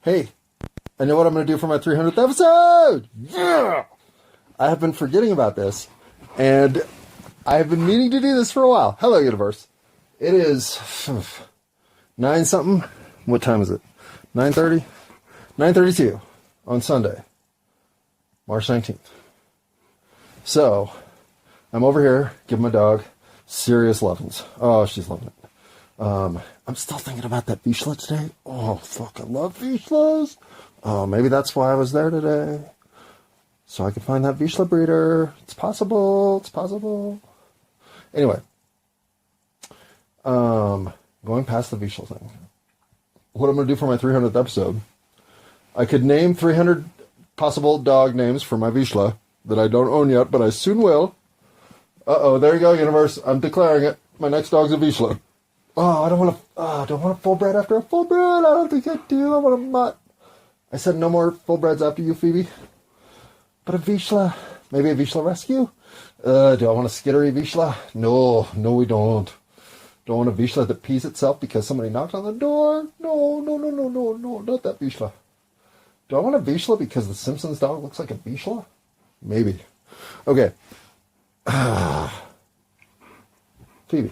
Hey, I know what I'm going to do for my 300th episode! Yeah! I have been forgetting about this, and I have been meaning to do this for a while. Hello, universe. It is 9 something. What time is it? 9:30? 9:32 on Sunday, March 19th. So, I'm over here giving my dog serious lovins. Oh, she's loving it. I'm still thinking about that Vizsla today. Oh, fuck, I love Vizslas. Oh, maybe that's why I was there today. So I could find that Vizsla breeder. It's possible. It's possible. Anyway. Going past the Vizsla thing. What I'm going to do for my 300th episode. I could name 300 possible dog names for my Vizsla that I don't own yet, but I soon will. Uh-oh, there you go, universe. I'm declaring it. My next dog's a Vizsla. Oh, I don't want a full bred after a full bred. I don't think I do. I want a mutt. I said no more full breds after you, Phoebe. But a Vizsla. Maybe a Vizsla rescue? Do I want a skittery Vizsla? No, we don't. Don't want a Vizsla that pees itself because somebody knocked on the door? No, not that Vizsla. Do I want a Vizsla because the Simpsons dog looks like a Vizsla? Maybe. Okay. Phoebe.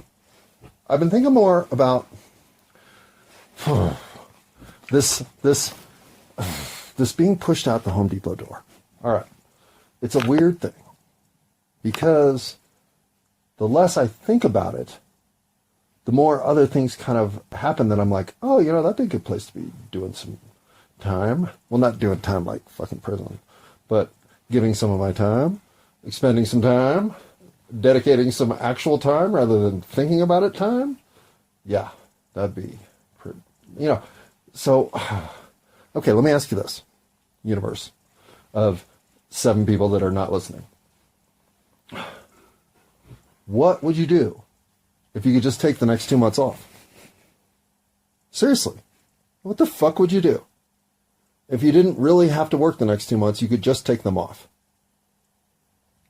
I've been thinking more about this being pushed out the Home Depot door. All right. It's a weird thing because the less I think about it, the more other things kind of happen that I'm like, oh, that'd be a good place to be doing some time. Well, not doing time like fucking prison, but giving some of my time, expending some time, dedicating some actual time rather than thinking about it time. Yeah, that'd be, so, okay, let me ask you this, universe of 7 people that are not listening. What would you do if you could just take the next 2 months off? Seriously, what the fuck would you do? If you didn't really have to work the next 2 months, you could just take them off.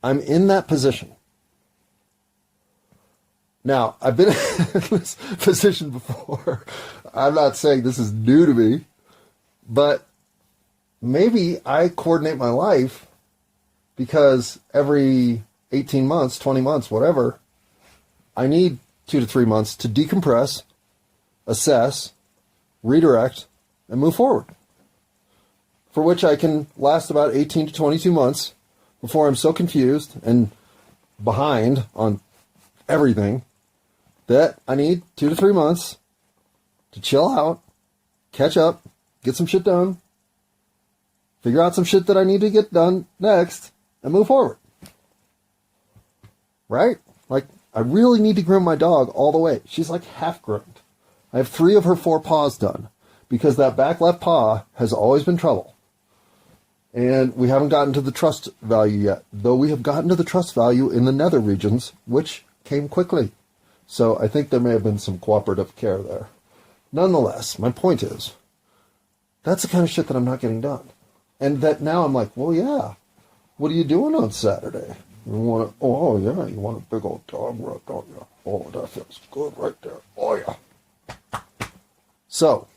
I'm in that position. Now, I've been in this position before. I'm not saying this is new to me, but maybe I coordinate my life because every 18 months, 20 months, whatever, I need 2 to 3 months to decompress, assess, redirect, and move forward. For which I can last about 18 to 22 months before I'm so confused and behind on everything that I need 2 to 3 months to chill out, catch up, get some shit done, figure out some shit that I need to get done next, and move forward. Right? Like, I really need to groom my dog all the way. She's like half groomed. I have 3 of her 4 paws done because that back left paw has always been trouble. And we haven't gotten to the trust value yet, though we have gotten to the trust value in the nether regions, which came quickly. So I think there may have been some cooperative care there. Nonetheless, my point is, that's the kind of shit that I'm not getting done. And that now I'm like, well, yeah, what are you doing on Saturday? You want a big old dog rub, don't you? Oh, that feels good right there. Oh, yeah. So,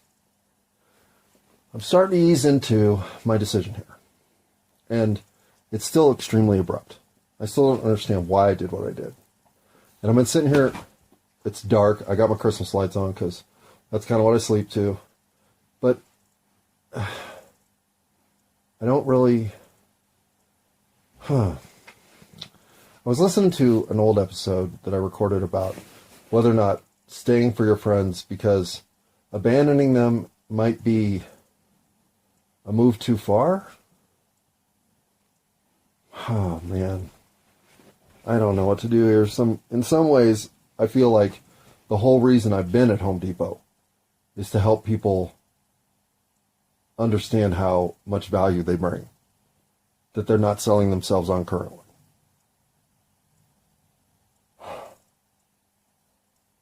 I'm starting to ease into my decision here. And it's still extremely abrupt. I still don't understand why I did what I did. And I've been sitting here, it's dark, I got my Christmas lights on because that's kind of what I sleep to. But I don't really... I was listening to an old episode that I recorded about whether or not staying for your friends because abandoning them might be a move too far. Oh, man. I don't know what to do here. In some ways, I feel like the whole reason I've been at Home Depot is to help people understand how much value they bring, that they're not selling themselves on currently.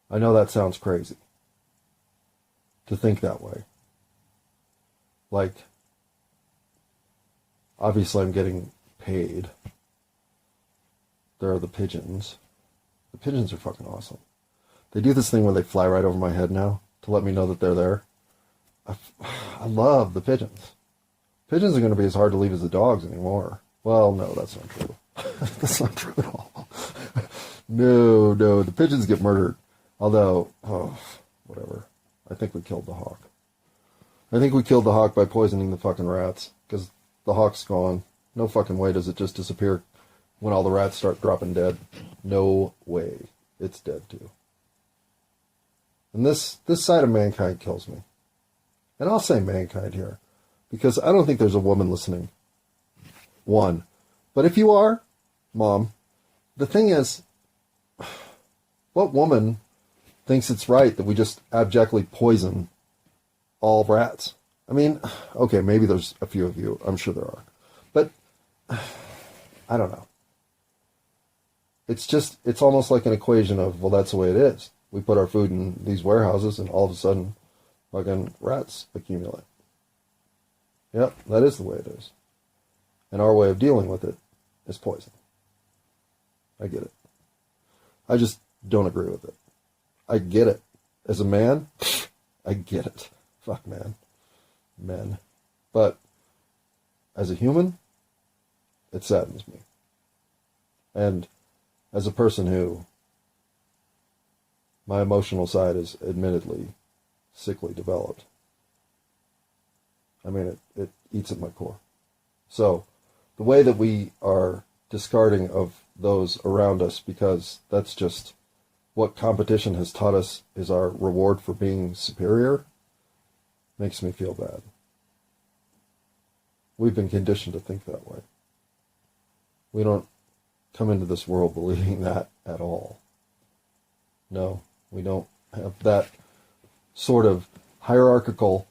I know that sounds crazy to think that way. Like, obviously I'm getting paid. There are the pigeons. The pigeons are fucking awesome. They do this thing where they fly right over my head now to let me know that they're there. I love the pigeons. Pigeons are going to be as hard to leave as the dogs anymore. Well, no, that's not true. That's not true at all. No, the pigeons get murdered. Although, whatever. I think we killed the hawk. I think we killed the hawk by poisoning the fucking rats. Because the hawk's gone. No fucking way does it just disappear when all the rats start dropping dead. No way. It's dead too. And this side of mankind kills me. And I'll say mankind here. Because I don't think there's a woman listening. One. But if you are, Mom, the thing is, what woman thinks it's right that we just abjectly poison all rats? I mean, okay, maybe there's a few of you. I'm sure there are. But, I don't know. It's almost like an equation of, well, that's the way it is. We put our food in these warehouses and all of a sudden, fucking rats accumulate. Yep, that is the way it is. And our way of dealing with it is poison. I get it. I just don't agree with it. I get it. As a man, I get it. Fuck, man. Men. But as a human, it saddens me. And as a person who, my emotional side is admittedly sickly developed. I mean, it eats at my core. So, the way that we are discarding of those around us, because that's just what competition has taught us is our reward for being superior, makes me feel bad. We've been conditioned to think that way. We don't come into this world believing that at all. No, we don't have that sort of hierarchical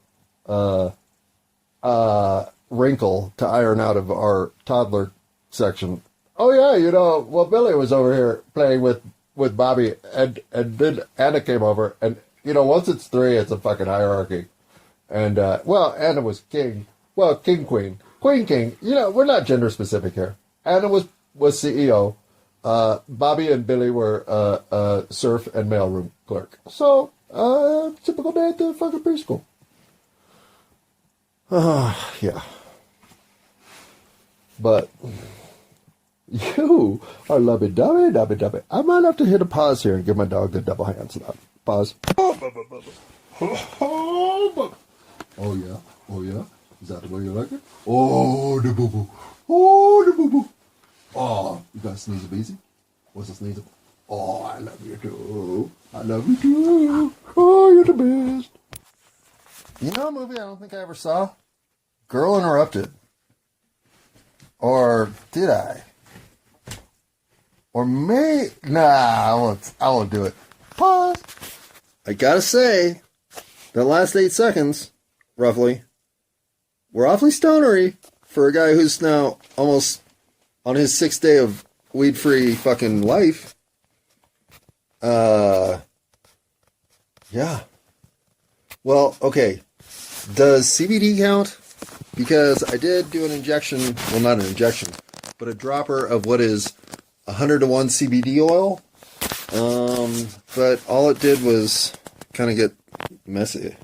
wrinkle to iron out of our toddler section. Oh yeah, well, Billy was over here playing with Bobby, and then Anna came over, and once it's three, it's a fucking hierarchy. And Anna was king. Well, king, queen, king. We're not gender specific here. Anna was CEO. Bobby and Billy were serf and mailroom clerk. So typical day at the fucking preschool. Yeah. But you are lovey-dovey. I might have to hit a pause here and give my dog the double hand slap. Pause. Oh, yeah. Is that the way you like it? Oh, the boo-boo. Oh, you got to sneeze it easy? What's a sneeze? Oh, I love you too. Oh, you're the best. You know a movie I don't think I ever saw? Girl Interrupted. Or did I? Or nah, I won't do it. Pause. I gotta say, the last 8 seconds, roughly, were awfully stonery for a guy who's now almost on his 6th day of weed-free fucking life. Yeah. Well, okay. Does CBD count? Because I did do an injection, well, not an injection, but a dropper of what is 100-to-1 CBD oil. But all it did was kind of get messy.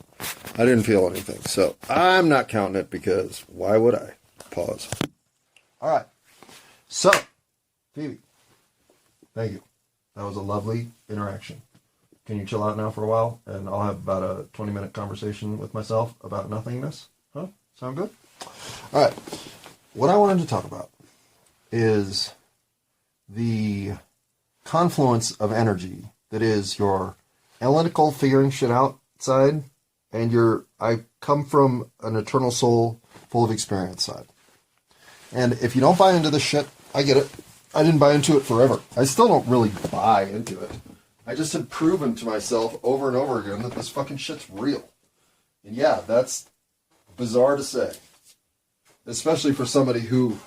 I didn't feel anything, so I'm not counting it because why would I? Pause. All right. So, Phoebe, thank you. That was a lovely interaction. Can you chill out now for a while? And I'll have about a 20-minute conversation with myself about nothingness. Huh? Sound good? All right. What I wanted to talk about is the confluence of energy that is your analytical figuring shit out side and your I come from an eternal soul full of experience side. And if you don't buy into this shit, I get it. I didn't buy into it forever. I still don't really buy into it. I just had proven to myself over and over again that this fucking shit's real. And yeah, that's bizarre to say. Especially for somebody who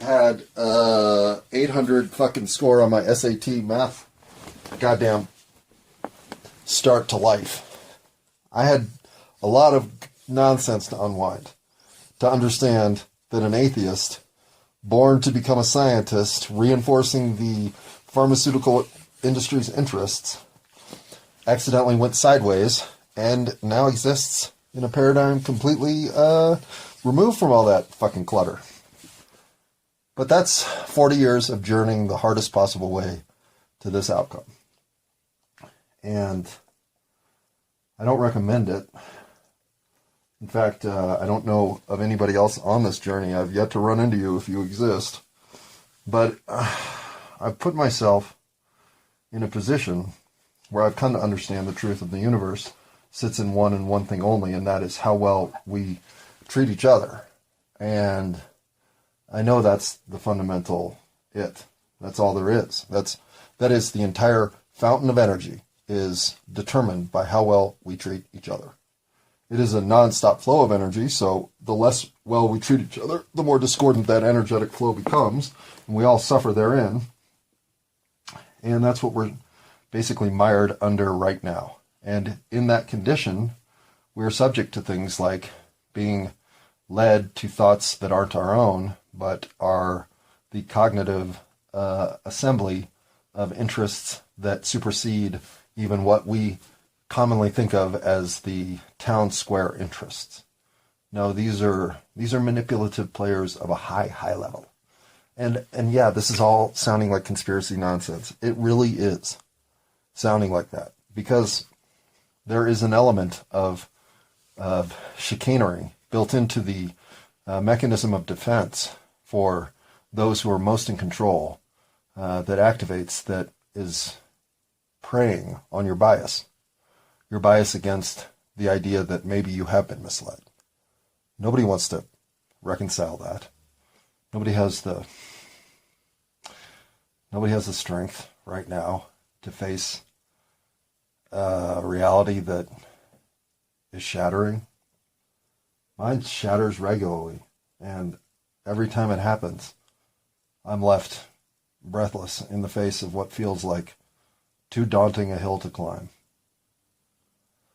had 800 fucking score on my SAT math goddamn start to life. I had a lot of nonsense to unwind. To understand that an atheist, born to become a scientist, reinforcing the pharmaceutical industry's interests, accidentally went sideways and now exists in a paradigm completely removed from all that fucking clutter. But that's 40 years of journeying the hardest possible way to this outcome. And I don't recommend it. In fact, I don't know of anybody else on this journey. I've yet to run into you if you exist. But I've put myself in a position where I've come to understand the truth of the universe sits in one and one thing only, and that is how well we treat each other. And I know that's the fundamental it. That's all there is. That is the entire fountain of energy is determined by how well we treat each other. It is a non-stop flow of energy, so the less well we treat each other, the more discordant that energetic flow becomes, and we all suffer therein. And that's what we're basically mired under right now. And in that condition, we're subject to things like being led to thoughts that aren't our own, but are the cognitive assembly of interests that supersede even what we commonly think of as the town square interests. No, these are manipulative players of a high level. And yeah, this is all sounding like conspiracy nonsense. It really is sounding like that, because there is an element of chicanery built into the mechanism of defense for those who are most in control that activates, that is preying on your bias against the idea that maybe you have been misled. Nobody wants to reconcile that. Nobody has the strength right now to face a reality that is shattering. Mine shatters regularly, and every time it happens, I'm left breathless in the face of what feels like too daunting a hill to climb.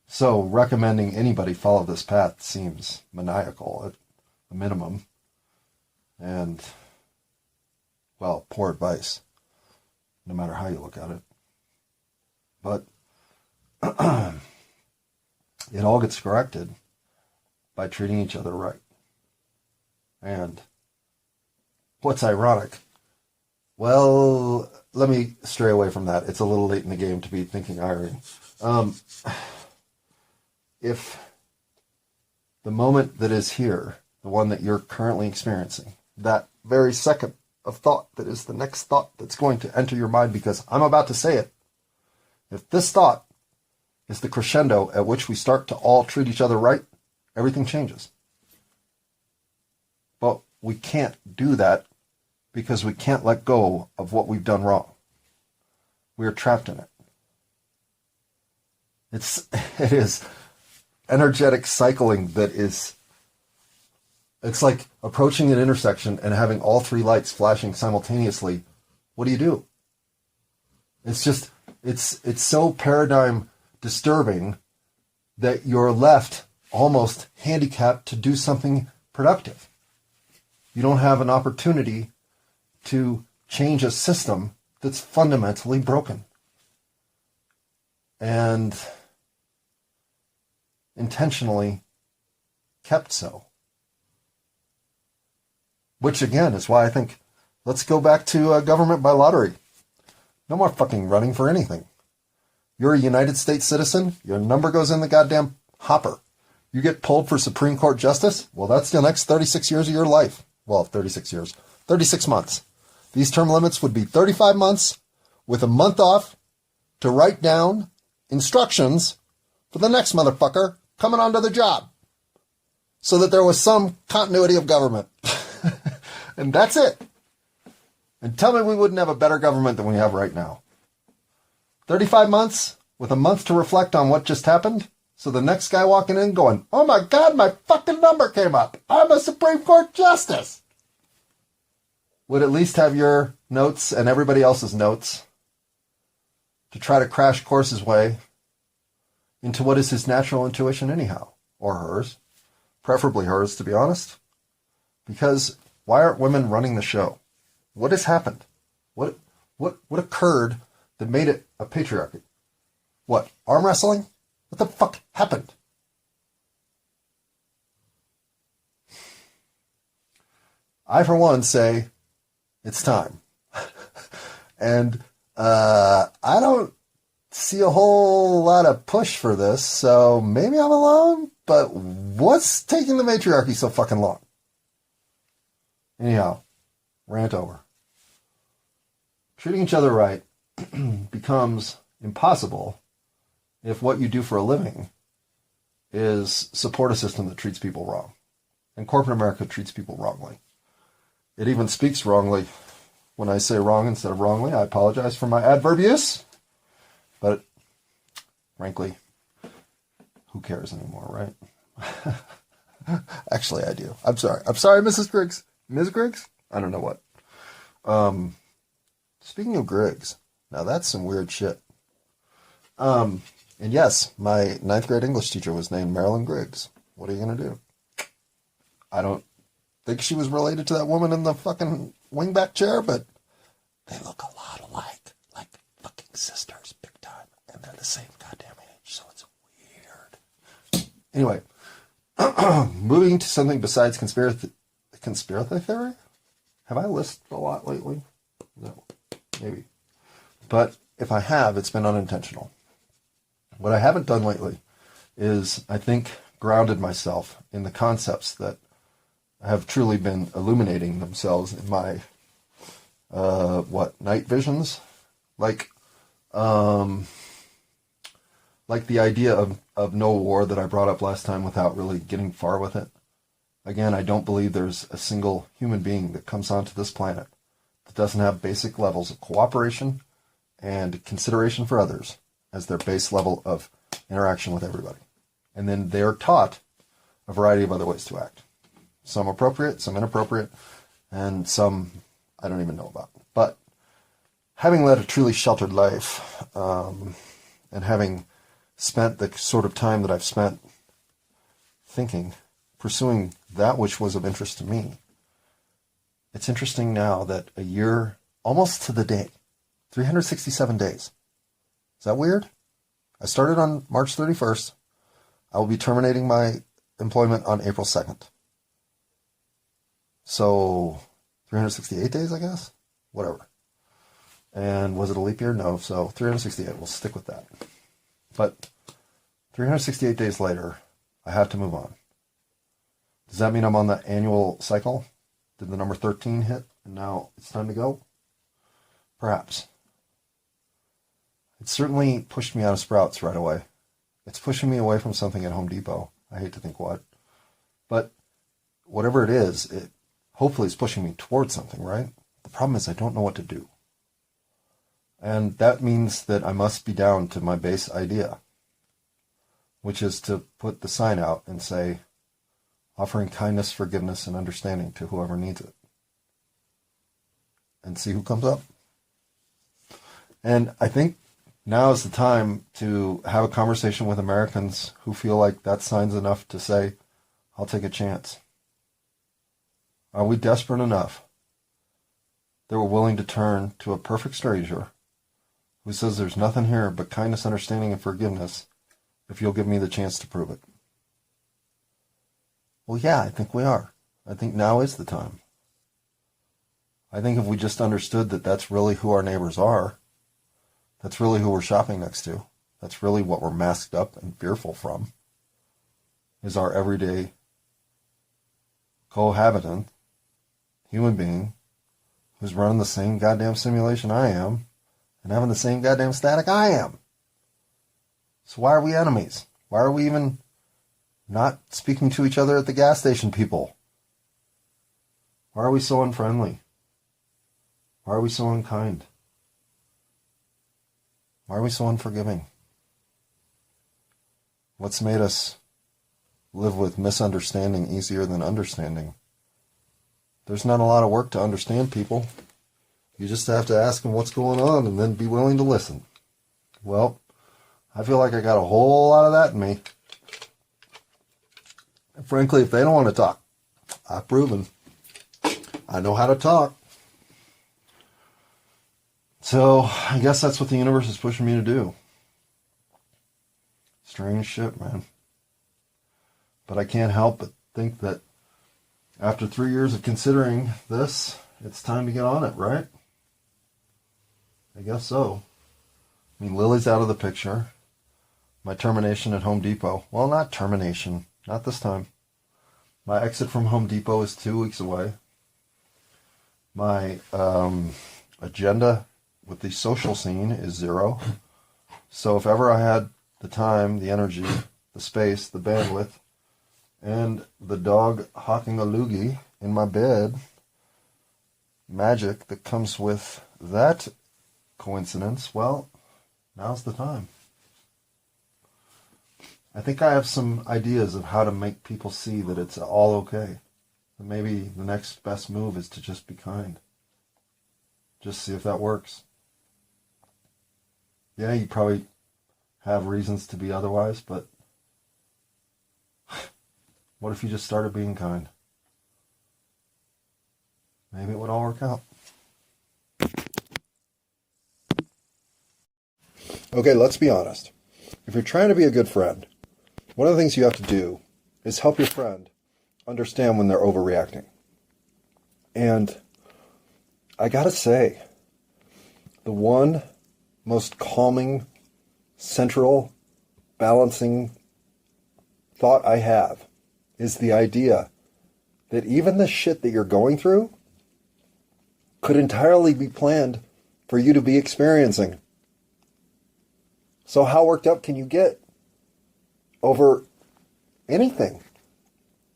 So recommending anybody follow this path seems maniacal at a minimum, and, well, poor advice, no matter how you look at it. But it all gets corrected by treating each other right. And what's ironic? Well, let me stray away from that. It's a little late in the game to be thinking irony. If the moment that is here, the one that you're currently experiencing, that very second of thought that is the next thought that's going to enter your mind because I'm about to say it, if this thought is the crescendo at which we start to all treat each other right, everything changes. But we can't do that because we can't let go of what we've done wrong. We are trapped in it. It is energetic cycling that is, it's like approaching an intersection and having all three lights flashing simultaneously. What do? It's just, it's so paradigm disturbing that you're left almost handicapped to do something productive. You don't have an opportunity to change a system that's fundamentally broken. And intentionally kept so. Which again is why I think let's go back to government by lottery. No more fucking running for anything. You're a United States citizen, your number goes in the goddamn hopper. You get pulled for Supreme Court justice, well, that's the next 36 years of your life. Well, 36 years. 36 months. These term limits would be 35 months with a month off to write down instructions for the next motherfucker coming onto the job so that there was some continuity of government. And that's it. And tell me we wouldn't have a better government than we have right now. 35 months with a month to reflect on what just happened, so the next guy walking in going, oh my God, my fucking number came up. I'm a Supreme Court justice. Would at least have your notes and everybody else's notes to try to crash course his way into what is his natural intuition anyhow, or hers. Preferably hers, to be honest. Because why aren't women running the show? What has happened? What occurred that made it a patriarchy? What, arm wrestling? What the fuck happened? I, for one, say it's time. And I don't see a whole lot of push for this, so maybe I'm alone, but what's taking the matriarchy so fucking long? Anyhow, rant over. Treating each other right becomes impossible if what you do for a living is support a system that treats people wrong. And corporate America treats people wrongly. It even speaks wrongly. When I say wrong instead of wrongly, I apologize for my adverb use. But, frankly, who cares anymore, right? Actually, I do. I'm sorry. I'm sorry, Mrs. Griggs. Ms. Griggs? I don't know what. Speaking of Griggs, now that's some weird shit. And yes, my 9th grade English teacher was named Marilyn Griggs. What are you going to do? I don't think she was related to that woman in the fucking wingback chair, but they look a lot alike. Like fucking sisters, big time. And they're the same goddamn age, so it's weird. Anyway, moving to something besides conspiracy theory? Have I lisped a lot lately? No, maybe. But if I have, it's been unintentional. What I haven't done lately is, I think, grounded myself in the concepts that have truly been illuminating themselves in my, night visions? Like the idea of no war that I brought up last time without really getting far with it. Again, I don't believe there's a single human being that comes onto this planet that doesn't have basic levels of cooperation and consideration for others as their base level of interaction with everybody. And then they're taught a variety of other ways to act. Some appropriate, some inappropriate, and some I don't even know about. But having led a truly sheltered life, and having spent the sort of time that I've spent thinking, pursuing that which was of interest to me, it's interesting now that a year, almost to the day, 367 days. Is that weird? I started on March 31st. I will be terminating my employment on April 2nd. So, 368 days, I guess? Whatever. And was it a leap year? No. So, 368. We'll stick with that. But 368 days later, I have to move on. Does that mean I'm on the annual cycle? Did the number 13 hit and now it's time to go? Perhaps. It certainly pushed me out of Sprouts right away. It's pushing me away from something at Home Depot. I hate to think what. But whatever it is, it hopefully is pushing me towards something, right? The problem is I don't know what to do. And that means that I must be down to my base idea, which is to put the sign out and say, offering kindness, forgiveness, and understanding to whoever needs it. And see who comes up. And I think now is the time to have a conversation with Americans who feel like that sign's enough to say, I'll take a chance. Are we desperate enough that we're willing to turn to a perfect stranger who says there's nothing here but kindness, understanding, and forgiveness if you'll give me the chance to prove it? Well, yeah, I think we are. I think now is the time. I think if we just understood that that's really who our neighbors are, that's really who we're shopping next to, that's really what we're masked up and fearful from, is our everyday cohabitant, human being, who's running the same goddamn simulation I am, and having the same goddamn static I am. So why are we enemies? Why are we even not speaking to each other at the gas station, people? Why are we so unfriendly? Why are we so unkind? Why are we so unforgiving? What's made us live with misunderstanding easier than understanding? There's not a lot of work to understand people. You just have to ask them what's going on and then be willing to listen. Well, I feel like I got a whole lot of that in me. And frankly, if they don't want to talk, I've proven I know how to talk. So I guess that's what the universe is pushing me to do. Strange shit, man. But I can't help but think that after 3 years of considering this, it's time to get on it, right? I guess so. I mean, Lily's out of the picture. My termination at Home Depot. Well, not termination. Not this time. My exit from Home Depot is 2 weeks away. My agenda with the social scene is 0. So if ever I had the time, the energy, the space, the bandwidth, and the dog hawking a loogie in my bed, magic that comes with that coincidence, well, now's the time. I think I have some ideas of how to make people see that it's all okay. And maybe the next best move is to just be kind. Just see if that works. Yeah, you probably have reasons to be otherwise, but what if you just started being kind? Maybe it would all work out. Okay, let's be honest. If you're trying to be a good friend, one of the things you have to do is help your friend understand when they're overreacting. And I gotta say, the one most calming, central, balancing thought I have is the idea that even the shit that you're going through could entirely be planned for you to be experiencing. So how worked up can you get over anything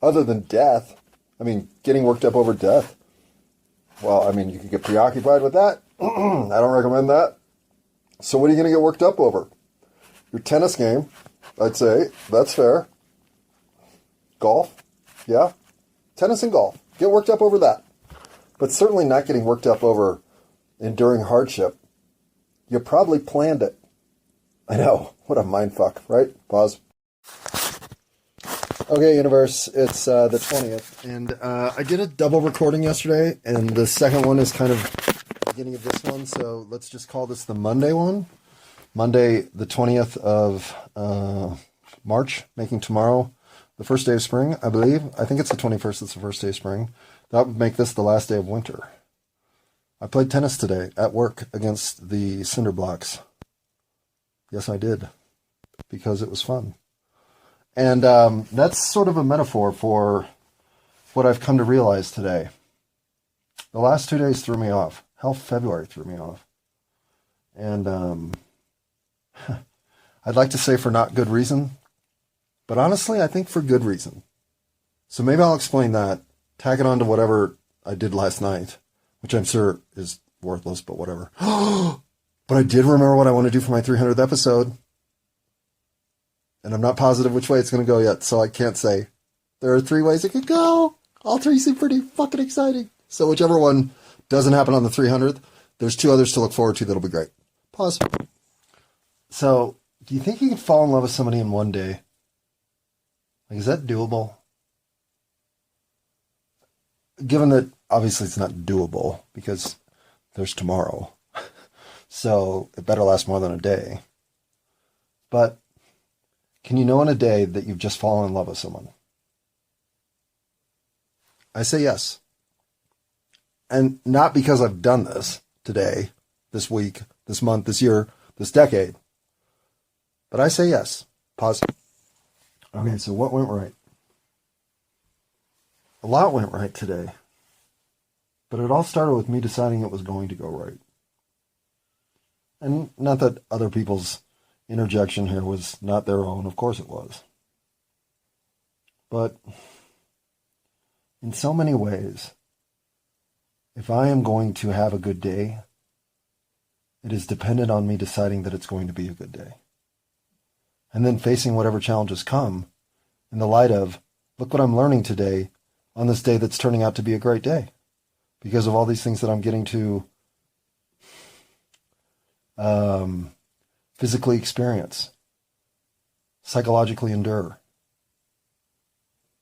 other than death? I mean, getting worked up over death. Well, I mean, you could get preoccupied with that. I don't recommend that. So what are you going to get worked up over? Your tennis game, I'd say. That's fair. Golf. Yeah. Tennis and golf. Get worked up over that. But certainly not getting worked up over enduring hardship. You probably planned it. I know. What a mindfuck, right? Pause. Okay, universe, it's the 20th, and I did a double recording yesterday, and the second one is kind of the beginning of this one, so let's just call this the Monday one. Monday, the 20th of March, making tomorrow the first day of spring, I believe. I think it's the 21st, it's the first day of spring. That would make this the last day of winter. I played tennis today at work against the cinder blocks. Yes, I did, because it was fun. And that's sort of a metaphor for what I've come to realize today. The last 2 days threw me off. Hell, February threw me off. And I'd like to say for not good reason, but honestly, I think for good reason. So maybe I'll explain that, tag it on to whatever I did last night, which I'm sure is worthless, but whatever. But I did remember what I want to do for my 300th episode. And I'm not positive which way it's going to go yet, so I can't say. There are 3 ways it could go. All 3 seem pretty fucking exciting. So whichever one doesn't happen on the 300th, there's 2 others to look forward to that'll be great. Pause. So, do you think you can fall in love with somebody in one day? Like, is that doable? Given that, obviously, it's not doable, because there's tomorrow. So, it better last more than a day. But can you know in a day that you've just fallen in love with someone? I say yes. And not because I've done this today, this week, this month, this year, this decade. But I say yes. Pause. Okay, so what went right? A lot went right today. But it all started with me deciding it was going to go right. And not that other people's interjection here was not their own. Of course it was. But in so many ways, if I am going to have a good day, it is dependent on me deciding that it's going to be a good day. And then facing whatever challenges come in the light of, look what I'm learning today on this day that's turning out to be a great day because of all these things that I'm getting to physically experience, psychologically endure,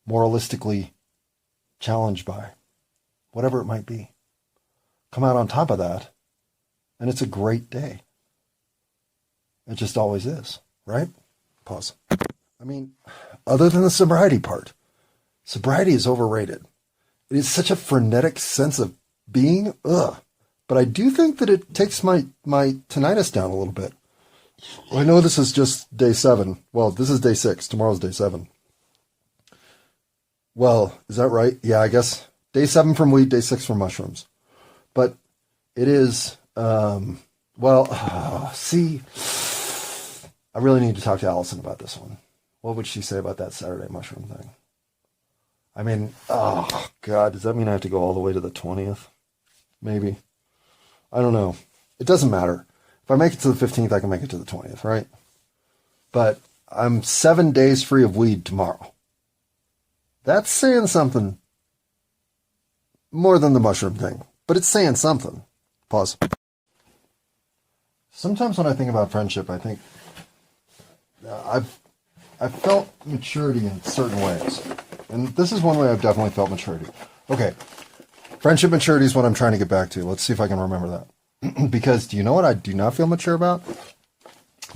moralistically challenged by, whatever it might be. Come out on top of that, and it's a great day. It just always is, right? Pause. I mean, other than the sobriety part, sobriety is overrated. It is such a frenetic sense of being, ugh. But I do think that it takes my tinnitus down a little bit. I know this is just day 7. Well, this is day 6. Tomorrow's day 7. Well, is that right? Yeah, I guess day 7 from weed, day 6 from mushrooms. But it is, see, I really need to talk to Allison about this one. What would she say about that Saturday mushroom thing? I mean, oh, God, does that mean I have to go all the way to the 20th? Maybe. I don't know. It doesn't matter. If I make it to the 15th, I can make it to the 20th, right? But I'm 7 days free of weed tomorrow. That's saying something more than the mushroom thing, but it's saying something. Pause. Sometimes when I think about friendship, I think I've felt maturity in certain ways. And this is one way I've definitely felt maturity. Okay. Friendship maturity is what I'm trying to get back to. Let's see if I can remember that. Because do you know what I do not feel mature about?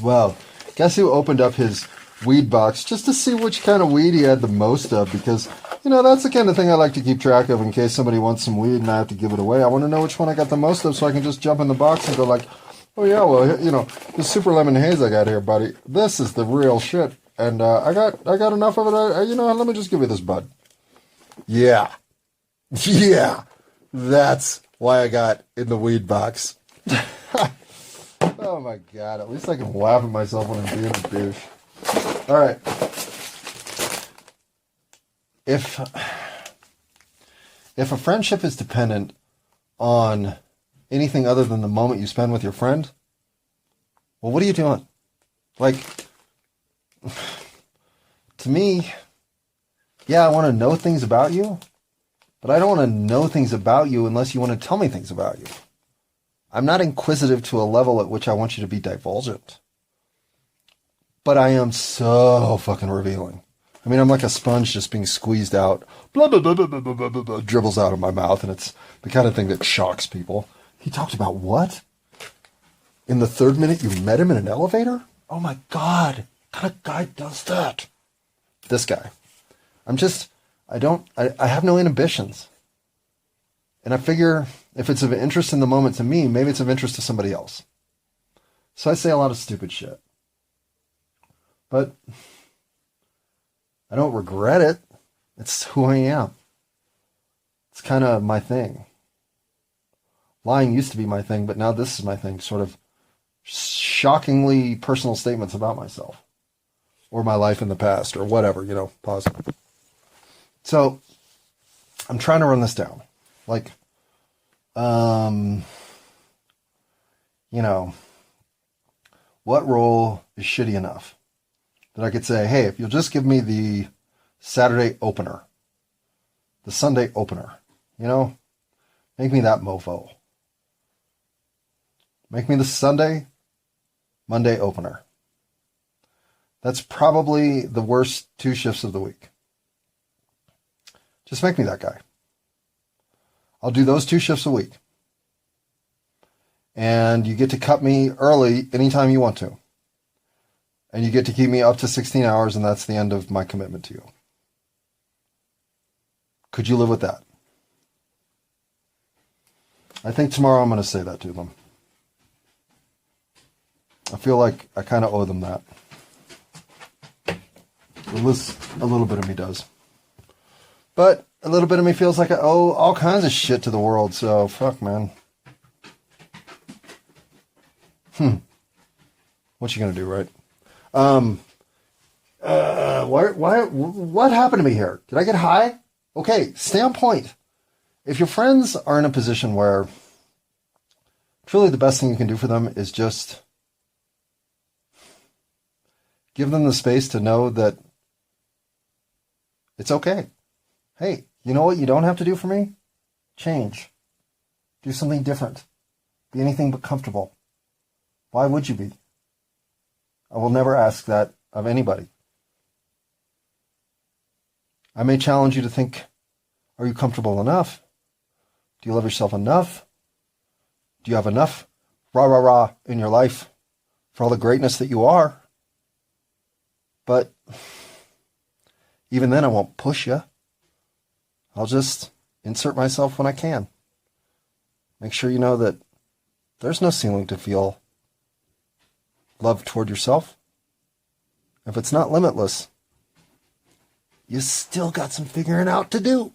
Well, guess who opened up his weed box just to see which kind of weed he had the most of? Because, that's the kind of thing I like to keep track of in case somebody wants some weed and I have to give it away. I want to know which one I got the most of so I can just jump in the box and go like, oh yeah, well, this super lemon haze I got here, buddy, this is the real shit. And I got enough of it. Let me just give you this, bud. Yeah. Yeah. That's why I got in the weed box. Oh my God. At least I can laugh at myself when I'm being a douche. All right. If a friendship is dependent on anything other than the moment you spend with your friend, well, what are you doing? Like, to me, yeah, I want to know things about you, but I don't want to know things about you unless you want to tell me things about you. I'm not inquisitive to a level at which I want you to be divulgent. But I am so fucking revealing. I mean, I'm like a sponge just being squeezed out. Blah, blah, blah, blah, blah, blah, blah, blah, dribbles out of my mouth, and it's the kind of thing that shocks people. He talked about what? In the 3rd minute you met him in an elevator? Oh my God. What kind of guy does that? This guy. I have no inhibitions. And I figure if it's of interest in the moment to me, maybe it's of interest to somebody else. So I say a lot of stupid shit. But I don't regret it. It's who I am. It's kind of my thing. Lying used to be my thing, but now this is my thing. Sort of shockingly personal statements about myself. Or my life in the past, or whatever, pause. So, I'm trying to run this down. Like, what role is shitty enough that I could say, hey, if you'll just give me the Saturday opener, the Sunday opener, make me that mofo. Make me the Sunday, Monday opener. That's probably the worst 2 shifts of the week. Just make me that guy. I'll do those 2 shifts a week. And you get to cut me early anytime you want to. And you get to keep me up to 16 hours, and that's the end of my commitment to you. Could you live with that? I think tomorrow I'm going to say that to them. I feel like I kind of owe them that. At least a little bit of me does. But a little bit of me feels like I owe all kinds of shit to the world, so fuck, man. What you gonna do, right? What happened to me here? Did I get high? Okay, stay on point. If your friends are in a position where truly the best thing you can do for them is just give them the space to know that it's okay. Hey, you know what you don't have to do for me? Change. Do something different. Be anything but comfortable. Why would you be? I will never ask that of anybody. I may challenge you to think, are you comfortable enough? Do you love yourself enough? Do you have enough rah-rah-rah in your life for all the greatness that you are? But even then, I won't push you. I'll just insert myself when I can. Make sure you know that there's no ceiling to feel love toward yourself. If it's not limitless, you still got some figuring out to do.